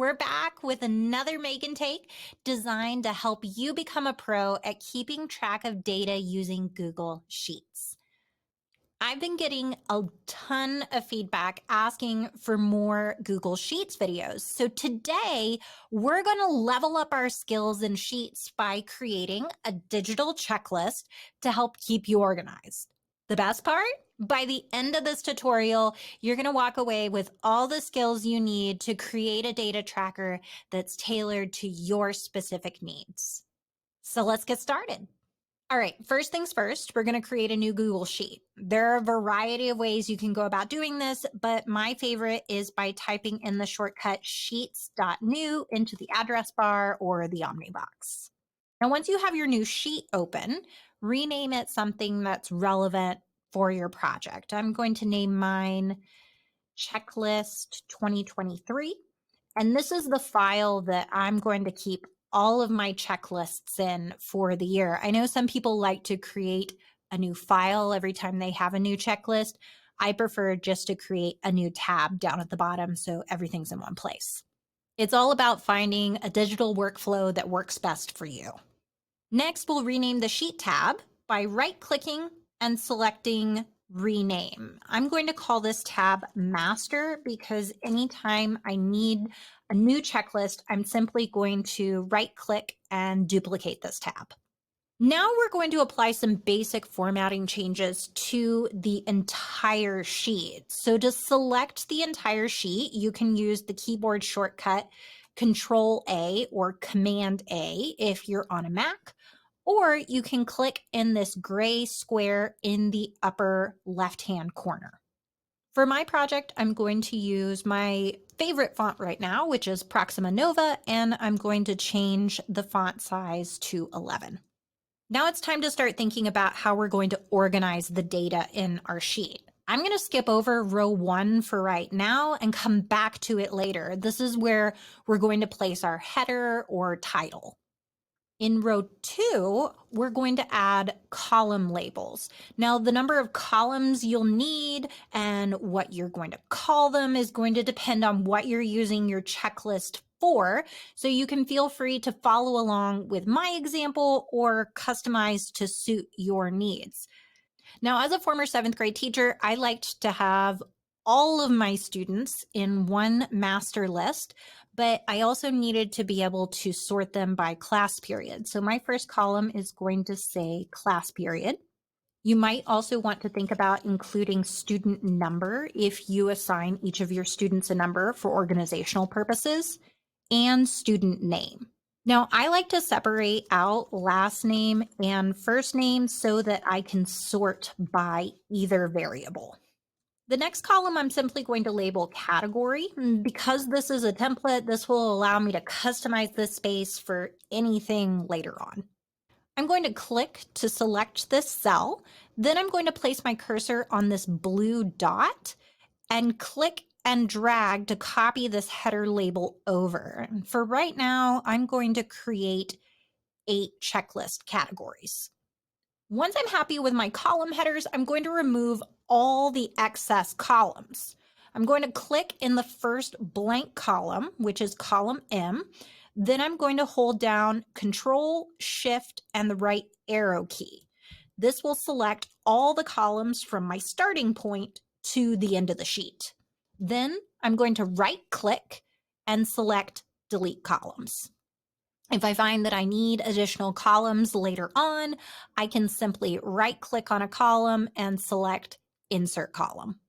we're back with another make and take designed to help you become a pro at keeping track of data using Google Sheets. I've been getting a ton of feedback asking for more Google Sheets videos. So today we're going to level up our skills in Sheets by creating a digital checklist to help keep you organized. The best part? By the end of this tutorial, you're going to walk away with all the skills you need to create a data tracker that's tailored to your specific needs. So let's get started. All right, first things first, we're going to create a new Google Sheet. There are a variety of ways you can go about doing this, but my favorite is by typing in the shortcut sheets.new into the address bar or the Omnibox. Now, once you have your new sheet open, rename it something that's relevant for your project. I'm going to name mine Checklist 2023, and this is the file that I'm going to keep all of my checklists in for the year. I know some people like to create a new file every time they have a new checklist. I prefer just to create a new tab down at the bottom so everything's in one place. It's all about finding a digital workflow that works best for you. Next, we'll rename the Sheet tab by right-clicking and selecting Rename. I'm going to call this tab Master because anytime I need a new checklist, I'm simply going to right-click and duplicate this tab. Now we're going to apply some basic formatting changes to the entire sheet. So to select the entire sheet, you can use the keyboard shortcut Control-A or Command-A if you're on a Mac, or you can click in this gray square in the upper left-hand corner. For my project, I'm going to use my favorite font right now, which is Proxima Nova, and I'm going to change the font size to 11. Now it's time to start thinking about how we're going to organize the data in our sheet. I'm going to skip over row 1 for right now and come back to it later. This is where we're going to place our header or title. In row 2, we're going to add column labels. Now, the number of columns you'll need and what you're going to call them is going to depend on what you're using your checklist for, so you can feel free to follow along with my example or customize to suit your needs. Now, as a former 7th grade teacher, I liked to have all of my students in one master list, but I also needed to be able to sort them by class period. So my first column is going to say class period. You might also want to think about including student number if you assign each of your students a number for organizational purposes, and student name. Now, I like to separate out last name and first name so that I can sort by either variable. The next column, I'm simply going to label category. Because this is a template, this will allow me to customize this space for anything later on. I'm going to click to select this cell. Then I'm going to place my cursor on this blue dot and click and drag to copy this header label over. And for right now, I'm going to create 8 checklist categories. Once I'm happy with my column headers, I'm going to remove all the excess columns. I'm going to click in the first blank column, which is column M. Then I'm going to hold down Control, Shift, and the right arrow key. This will select all the columns from my starting point to the end of the sheet. Then I'm going to right-click and select Delete Columns. If I find that I need additional columns later on, I can simply right-click on a column and select Insert Column.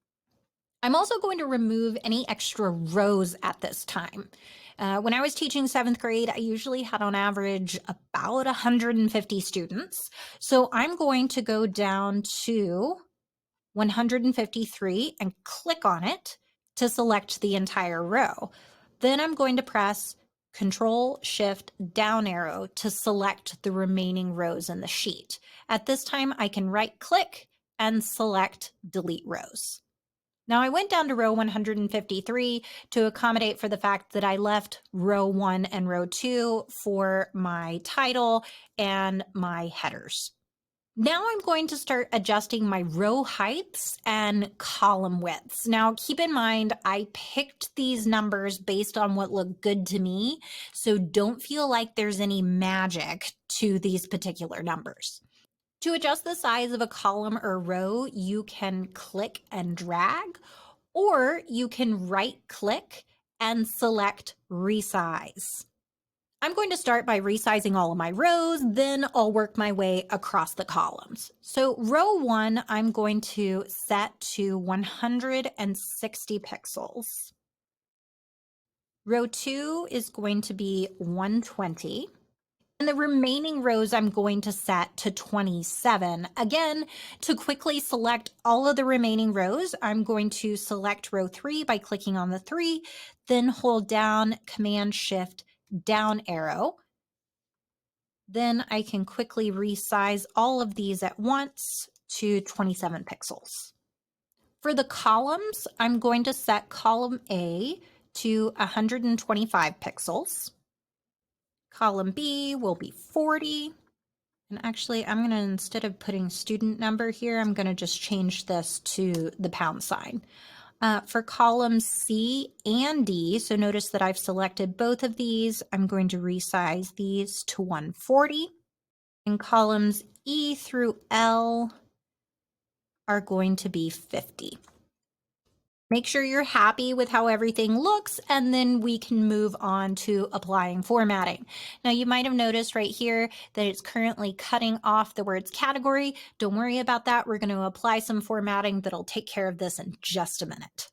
I'm also going to remove any extra rows at this time. When I was teaching 7th grade, I usually had on average about 150 students. So I'm going to go down to 153 and click on it to select the entire row. Then I'm going to press Control, Shift, down arrow to select the remaining rows in the sheet. At this time, I can right-click and select Delete Rows. Now I went down to row 153 to accommodate for the fact that I left row 1 and row 2 for my title and my headers. Now I'm going to start adjusting my row heights and column widths. Now keep in mind, I picked these numbers based on what looked good to me, so don't feel like there's any magic to these particular numbers. To adjust the size of a column or row, you can click and drag, or you can right click and select resize. I'm going to start by resizing all of my rows, then I'll work my way across the columns. So row 1, I'm going to set to 160 pixels. Row 2 is going to be 120. And the remaining rows I'm going to set to 27. Again, to quickly select all of the remaining rows, I'm going to select row 3 by clicking on the 3, then hold down Command-Shift down arrow. Then I can quickly resize all of these at once to 27 pixels. For the columns, I'm going to set column A to 125 pixels. Column B will be 40. And actually, I'm going to, instead of putting student number here, I'm going to just change this to the pound sign. For columns C and D, so notice that I've selected both of these. I'm going to resize these to 140. And columns E through L are going to be 50. Make sure you're happy with how everything looks, and then we can move on to applying formatting. Now, you might have noticed right here that it's currently cutting off the words category. Don't worry about that. We're going to apply some formatting that'll take care of this in just a minute.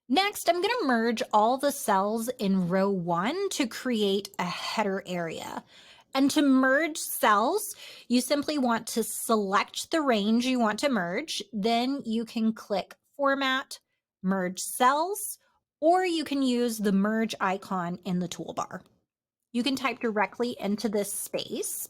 Next, I'm going to merge all the cells in row 1 to create a header area. And to merge cells, you simply want to select the range you want to merge. Then you can click Format, Merge Cells, or you can use the merge icon in the toolbar. You can type directly into this space.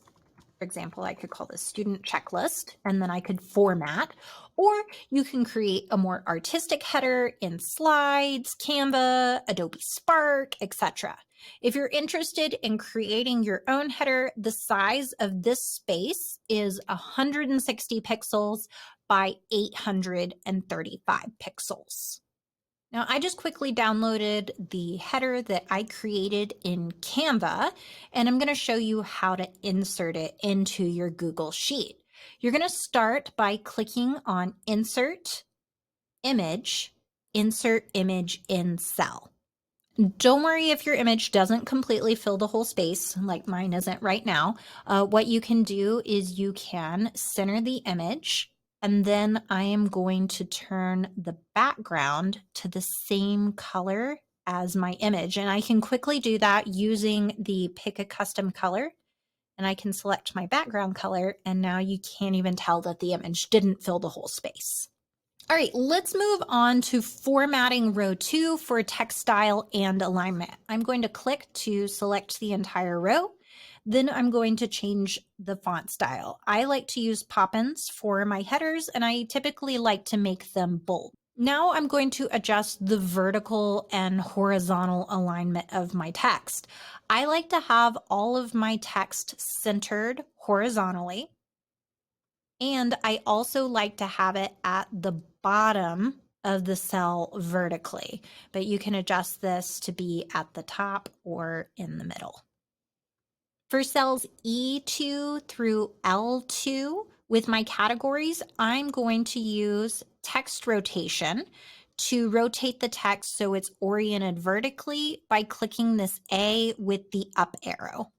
For example, I could call this student checklist, and then I could format, or you can create a more artistic header in Slides, Canva, Adobe Spark, etc. If you're interested in creating your own header, the size of this space is 160 pixels by 835 pixels. Now, I just quickly downloaded the header that I created in Canva, and I'm going to show you how to insert it into your Google Sheet. You're going to start by clicking on Insert Image, Insert Image in Cell. Don't worry if your image doesn't completely fill the whole space, like mine isn't right now. What you can do is you can center the image, and then I am going to turn the background to the same color as my image. And I can quickly do that using the Pick a Custom Color. And I can select my background color, and now you can't even tell that the image didn't fill the whole space. All right, let's move on to formatting row 2 for text style and alignment. I'm going to click to select the entire row. Then I'm going to change the font style. I like to use Poppins for my headers, and I typically like to make them bold. Now I'm going to adjust the vertical and horizontal alignment of my text. I like to have all of my text centered horizontally. And I also like to have it at the bottom of the cell vertically, but you can adjust this to be at the top or in the middle. For cells E2 through L2, with my categories, I'm going to use text rotation to rotate the text so it's oriented vertically by clicking this A with the up arrow.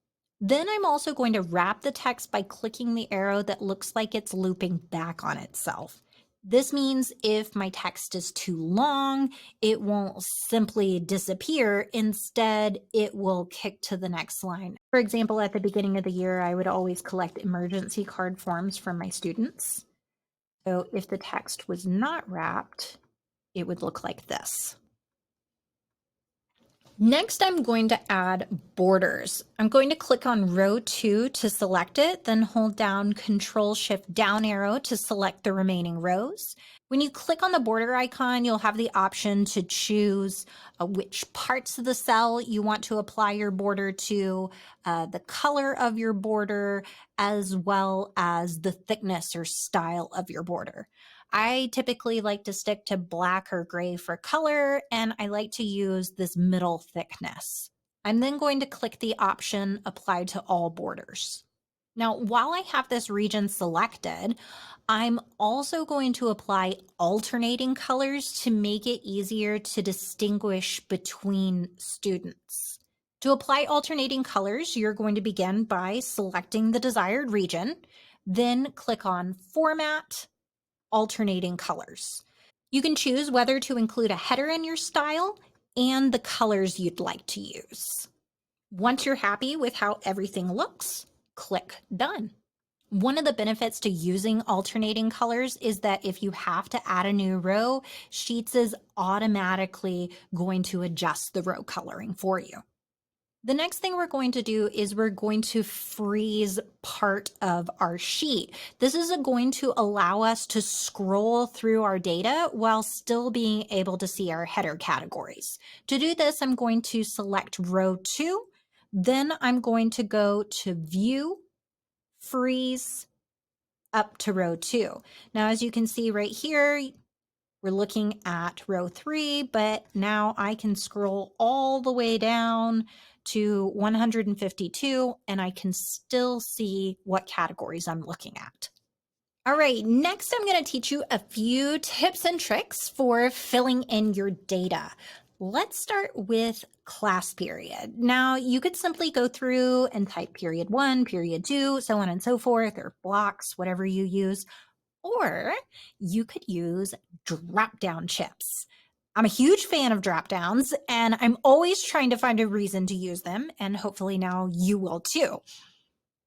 Then I'm also going to wrap the text by clicking the arrow that looks like it's looping back on itself. This means if my text is too long, it won't simply disappear. Instead, it will kick to the next line. For example, at the beginning of the year, I would always collect emergency card forms from my students. So if the text was not wrapped, it would look like this. Next, I'm going to add borders. I'm going to click on row 2 to select it, then hold down Control-Shift down arrow to select the remaining rows. When you click on the border icon, you'll have the option to choose which parts of the cell you want to apply your border to, the color of your border, as well as the thickness or style of your border. I typically like to stick to black or gray for color, and I like to use this middle thickness. I'm then going to click the option Apply to All Borders. Now, while I have this region selected, I'm also going to apply alternating colors to make it easier to distinguish between students. To apply alternating colors, you're going to begin by selecting the desired region, then click on Format, Alternating Colors. You can choose whether to include a header in your style and the colors you'd like to use. Once you're happy with how everything looks, click Done. One of the benefits to using alternating colors is that if you have to add a new row, Sheets is automatically going to adjust the row coloring for you. The next thing we're going to do is we're going to freeze part of our sheet. This is going to allow us to scroll through our data while still being able to see our header categories. To do this, I'm going to select row 2. Then I'm going to go to View, Freeze, up to row 2. Now, as you can see right here, we're looking at row 3, but now I can scroll all the way down to 152, and I can still see what categories I'm looking at. All right, next I'm going to teach you a few tips and tricks for filling in your data. Let's start with class period. Now, you could simply go through and type period 1, period 2, so on and so forth, or blocks, whatever you use. Or you could use drop-down chips. I'm a huge fan of drop-downs, and I'm always trying to find a reason to use them, and hopefully now you will too.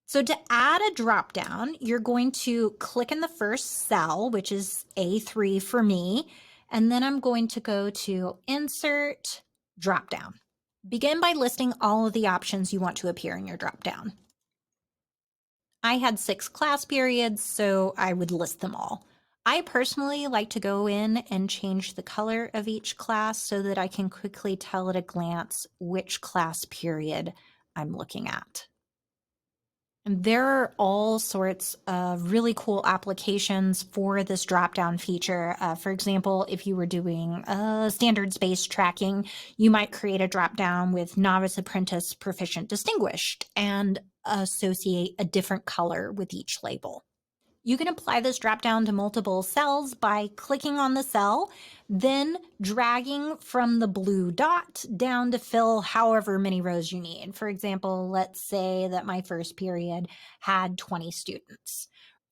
So to add a drop-down, you're going to click in the first cell, which is A3 for me, and then I'm going to go to Insert, Drop-down. Begin by listing all of the options you want to appear in your drop-down. I had 6 class periods, so I would list them all. I personally like to go in and change the color of each class so that I can quickly tell at a glance which class period I'm looking at. And there are all sorts of really cool applications for this drop-down feature. For example, if you were doing standards-based tracking, you might create a drop-down with novice, apprentice, proficient, distinguished, and associate a different color with each label. You can apply this drop-down to multiple cells by clicking on the cell, then dragging from the blue dot down to fill however many rows you need. For example, let's say that my first period had 20 students.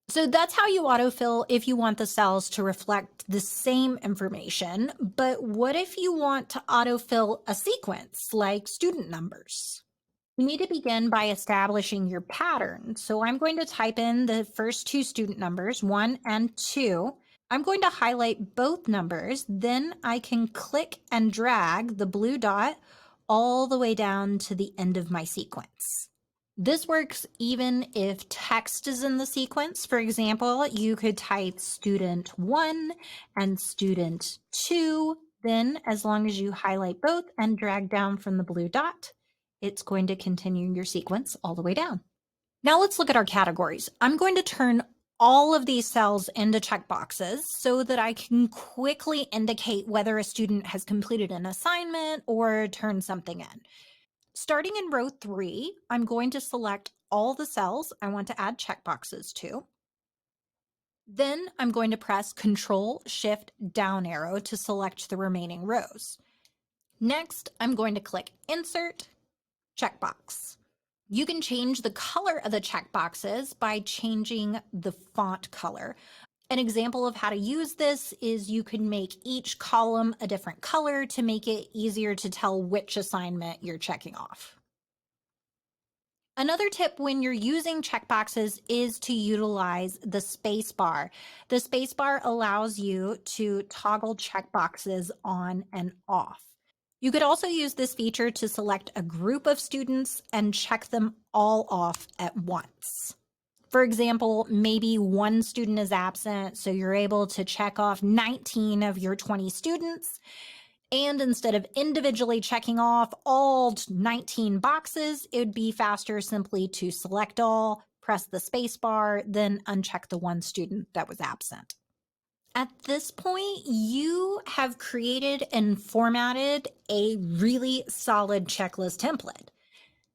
So that's how you autofill if you want the cells to reflect the same information. But what if you want to autofill a sequence like student numbers? You need to begin by establishing your pattern. So I'm going to type in the first 2 student numbers, 1 and 2. I'm going to highlight both numbers. Then I can click and drag the blue dot all the way down to the end of my sequence. This works even if text is in the sequence. For example, you could type student 1 and student 2. Then, as long as you highlight both and drag down from the blue dot, it's going to continue your sequence all the way down. Now let's look at our categories. I'm going to turn all of these cells into checkboxes so that I can quickly indicate whether a student has completed an assignment or turned something in. Starting in row 3, I'm going to select all the cells I want to add checkboxes to. Then I'm going to press Control-Shift-Down arrow to select the remaining rows. Next, I'm going to click Insert, Checkbox. You can change the color of the checkboxes by changing the font color. An example of how to use this is you can make each column a different color to make it easier to tell which assignment you're checking off. Another tip when you're using checkboxes is to utilize the space bar. The space bar allows you to toggle checkboxes on and off. You could also use this feature to select a group of students and check them all off at once. For example, maybe one student is absent, so you're able to check off 19 of your 20 students. And instead of individually checking off all 19 boxes, it would be faster simply to select all, press the space bar, then uncheck the one student that was absent. At this point, you have created and formatted a really solid checklist template.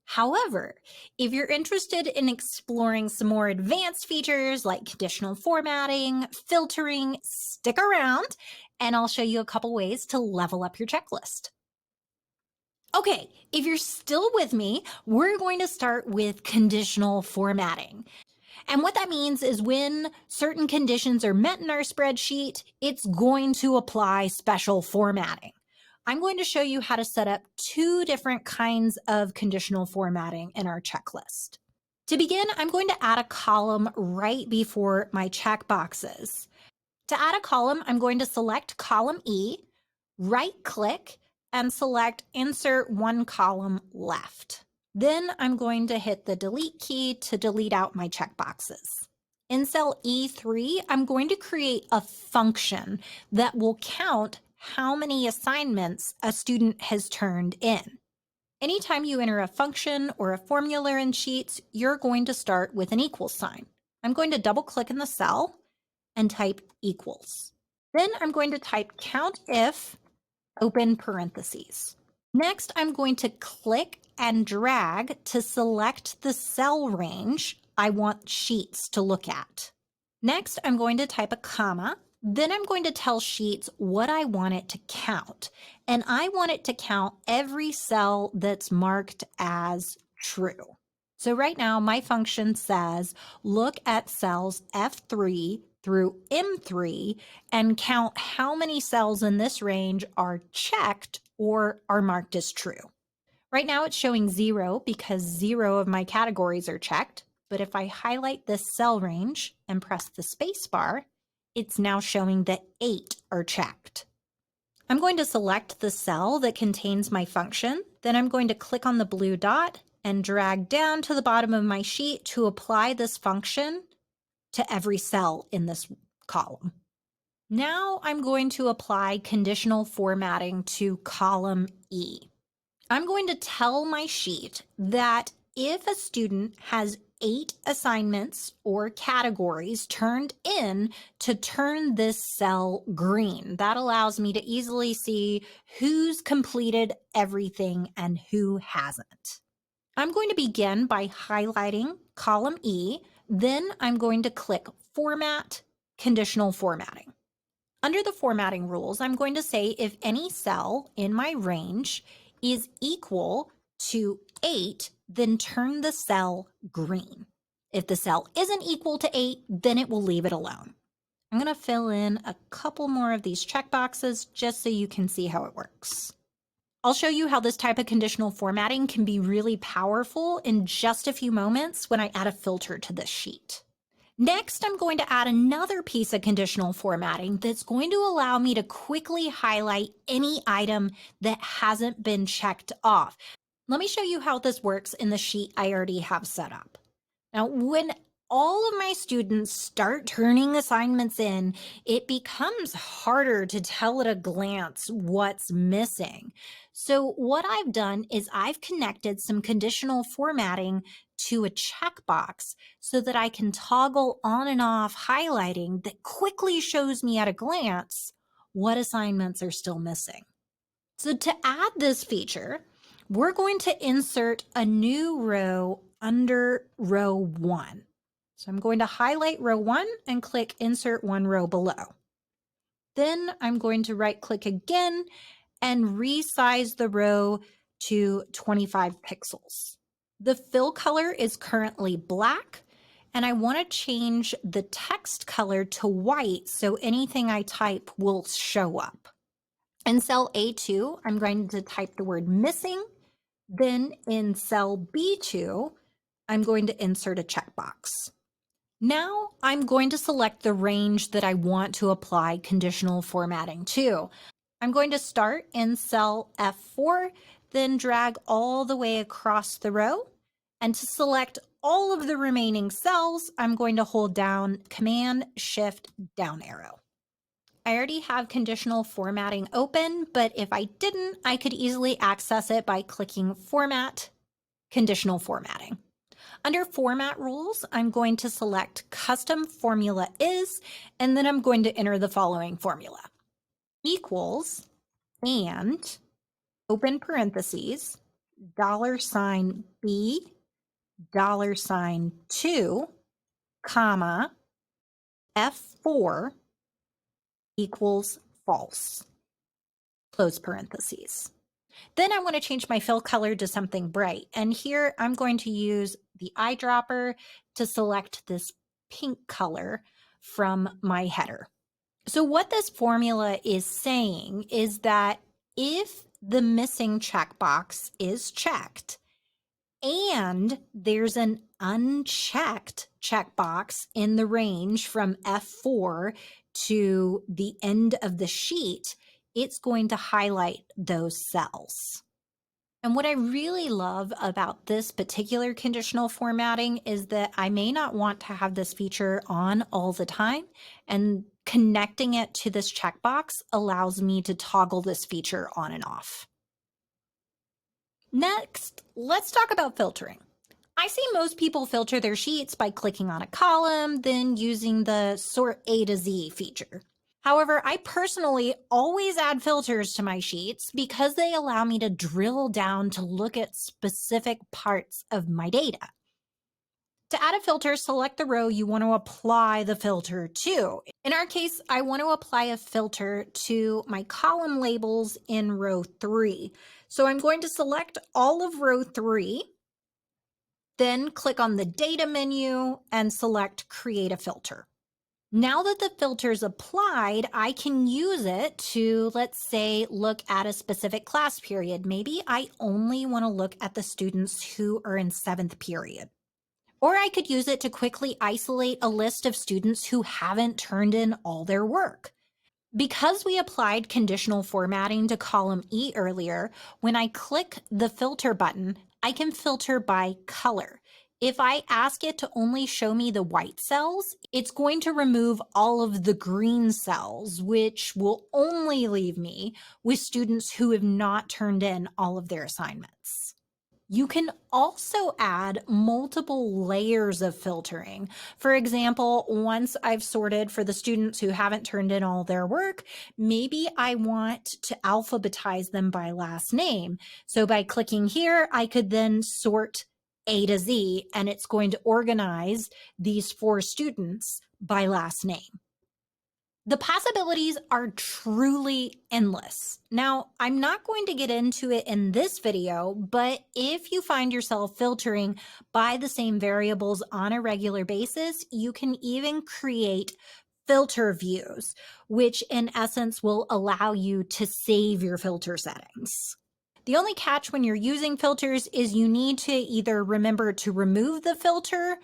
However, if you're interested in exploring some more advanced features like conditional formatting, filtering, stick around, and I'll show you a couple ways to level up your checklist. Okay, if you're still with me, we're going to start with conditional formatting. And what that means is when certain conditions are met in our spreadsheet, it's going to apply special formatting. I'm going to show you how to set up two different kinds of conditional formatting in our checklist. To begin, I'm going to add a column right before my check boxes. To add a column, I'm going to select column E, right-click, and select Insert One Column Left. Then I'm going to hit the Delete key to delete out my checkboxes. In cell E3, I'm going to create a function that will count how many assignments a student has turned in. Anytime you enter a function or a formula in Sheets, you're going to start with an equal sign. I'm going to double-click in the cell and type equals. Then I'm going to type COUNTIF, open parentheses. Next, I'm going to click and drag to select the cell range I want Sheets to look at. Next, I'm going to type a comma. Then I'm going to tell Sheets what I want it to count. And I want it to count every cell that's marked as true. So right now, my function says, look at cells F3 through M3 and count how many cells in this range are checked or are marked as true. Right now it's showing 0 because 0 of my categories are checked. But if I highlight this cell range and press the space bar, it's now showing that 8 are checked. I'm going to select the cell that contains my function. Then I'm going to click on the blue dot and drag down to the bottom of my sheet to apply this function to every cell in this column. Now I'm going to apply conditional formatting to column E. I'm going to tell my sheet that if a student has 8 assignments or categories turned in, to turn this cell green. That allows me to easily see who's completed everything and who hasn't. I'm going to begin by highlighting column E. Then I'm going to click Format, Conditional Formatting. Under the formatting rules, I'm going to say if any cell in my range is equal to 8, then turn the cell green. If the cell isn't equal to 8, then it will leave it alone. I'm going to fill in a couple more of these checkboxes just so you can see how it works. I'll show you how this type of conditional formatting can be really powerful in just a few moments when I add a filter to this sheet. Next, I'm going to add another piece of conditional formatting that's going to allow me to quickly highlight any item that hasn't been checked off. Let me show you how this works in the sheet I already have set up. Now, when all of my students start turning assignments in, it becomes harder to tell at a glance what's missing. So what I've done is I've connected some conditional formatting to a checkbox so that I can toggle on and off highlighting that quickly shows me at a glance what assignments are still missing. So to add this feature, we're going to insert a new row under row 1. So I'm going to highlight row 1 and click Insert One Row Below. Then I'm going to right-click again and resize the row to 25 pixels. The fill color is currently black, and I want to change the text color to white so anything I type will show up. In cell A2, I'm going to type the word missing. Then in cell B2, I'm going to insert a checkbox. Now I'm going to select the range that I want to apply conditional formatting to. I'm going to start in cell F4, then drag all the way across the row. And to select all of the remaining cells, I'm going to hold down Command Shift down arrow. I already have conditional formatting open, but if I didn't, I could easily access it by clicking Format, Conditional Formatting. Under Format Rules, I'm going to select Custom Formula Is, and then I'm going to enter the following formula. Equals, and, open parentheses, $B, $2, comma, F4 equals false, close parentheses. Then I want to change my fill color to something bright. And here I'm going to use the eyedropper to select this pink color from my header. So what this formula is saying is that if the missing checkbox is checked and there's an unchecked checkbox in the range from F4 to the end of the sheet, it's going to highlight those cells. And what I really love about this particular conditional formatting is that I may not want to have this feature on all the time, and connecting it to this checkbox allows me to toggle this feature on and off. Next, let's talk about filtering. I see most people filter their sheets by clicking on a column, then using the Sort A to Z feature. However, I personally always add filters to my sheets because they allow me to drill down to look at specific parts of my data. To add a filter, select the row you want to apply the filter to. In our case, I want to apply a filter to my column labels in row 3. So I'm going to select all of row 3, then click on the data menu and select create a filter. Now that the filter is applied, I can use it to, let's say, look at a specific class period. Maybe I only want to look at the students who are in 7th period. Or I could use it to quickly isolate a list of students who haven't turned in all their work. Because we applied conditional formatting to column E earlier, when I click the filter button, I can filter by color. If I ask it to only show me the white cells, it's going to remove all of the green cells, which will only leave me with students who have not turned in all of their assignments. You can also add multiple layers of filtering. For example, once I've sorted for the students who haven't turned in all their work, maybe I want to alphabetize them by last name. So by clicking here, I could then sort A to Z, and it's going to organize these 4 students by last name. The possibilities are truly endless. Now, I'm not going to get into it in this video, but if you find yourself filtering by the same variables on a regular basis, you can even create filter views, which in essence will allow you to save your filter settings. The only catch when you're using filters is you need to either remember to remove the filter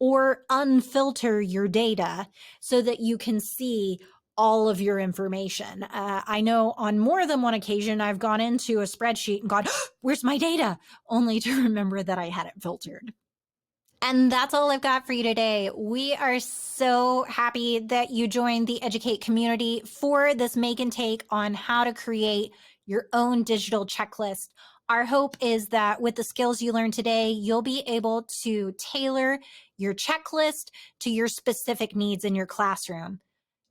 or unfilter your data so that you can see all of your information. I know on more than one occasion, I've gone into a spreadsheet and gone, where's my data? Only to remember that I had it filtered. And that's all I've got for you today. We are so happy that you joined the Educate community for this make and take on how to create your own digital checklist. Our hope is that with the skills you learned today, you'll be able to tailor your checklist to your specific needs in your classroom.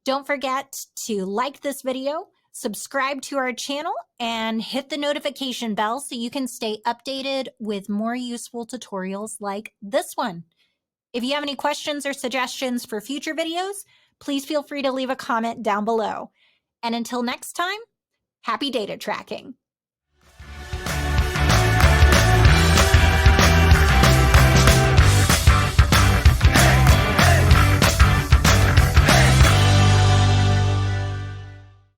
Don't forget to like this video, subscribe to our channel, and hit the notification bell so you can stay updated with more useful tutorials like this one. If you have any questions or suggestions for future videos, please feel free to leave a comment down below. And until next time, happy data tracking.